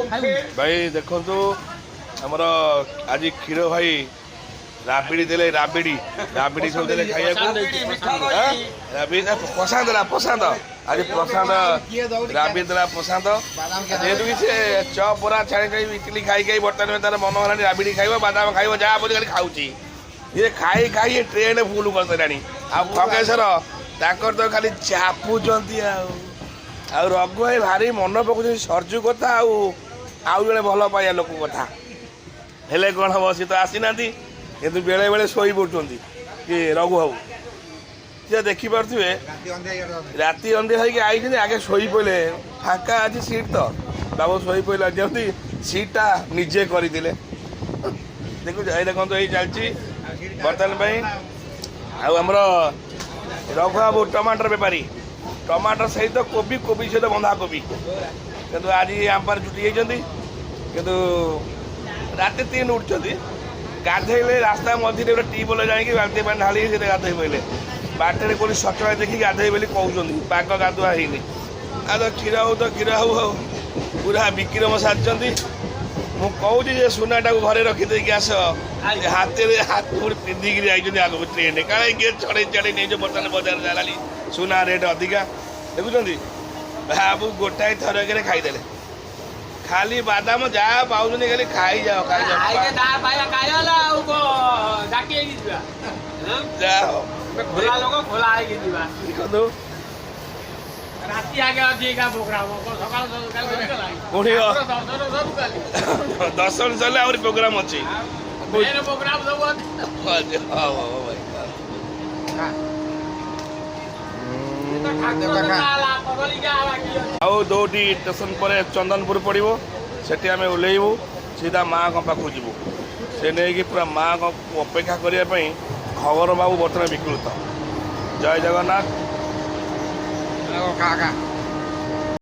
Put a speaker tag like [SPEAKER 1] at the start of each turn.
[SPEAKER 1] भाई देखो आमर आज क्षीर भाई राबिड़ी देले राबिड़ी राबिड़ी सब देले खाइया प्रशांत प्रशांत आज प्रशांत राबिड़ी देला प्रशांत जेहेतु कि से चप बरा छाड़ी छाड़ी इडली खाई खाई बर्तमान में तार मन होला राबिड़ी खाइब बादाम खाइब जहाँ बोली खाली खाऊची ये खाई खाई ट्रेन फुल करदेलानी आ खगेश्वर ताकर तो खाली चापुचंती आ रघु भाई भारी मन पकाउछन सरजू कथा आउ जड़े भल पाइया लोक कथा हेले कौन हम सी तो आसीना किंतु बेले बेले शोई पड़ुंट कि रघु बाबू सी देखिपे राति अंधे होगी आई आगे शोई पड़े फाँका अच्छी सीट तो बाबू शोई पड़ा जमी सीटा निजे करते देखो देखो ये चलती बर्तमान आमर रघु बाबू टमाटर बेपारी टमाटर सहित कोबी कोबी सहित बंधा कोबी किंतु आज आम पर जुटी जाती किंतु राति 3 उठुंट गाधेले रास्ता मझे गोटे ट्यूबवेल जाकि बाल्टी पानी ढाली गाधे पड़े बाटे कौन सचल देखिए गाधे बोली कहते पाग गाधुआ है आ तो क्षीर हो तो क्षीर हो पूरा विक्रम सारी मुझे सुनाटा को घरे रखीदे आस हाथ हाथ पिंधिक आगे ट्रेन काले किए चढ़े चढ़े नहीं बर्तमान बजार जालानी सुना रेट अधिका देखुं बाबू गोटाए थरक खाईदे खाली बादाम जहाँ पाँच खाली खाई जाओ दर्शन चले आहुरी प्रोग्राम अच्छी आउ दौटी स्टेशन पर चंदनपुर पड़ो से आम ओह्लैबू सीधा माँ पाखु जीवु से नहीं पूरा माँ को अपेक्षा करने खबर बाबू बर्तमान विकृत जय जगन्नाथ।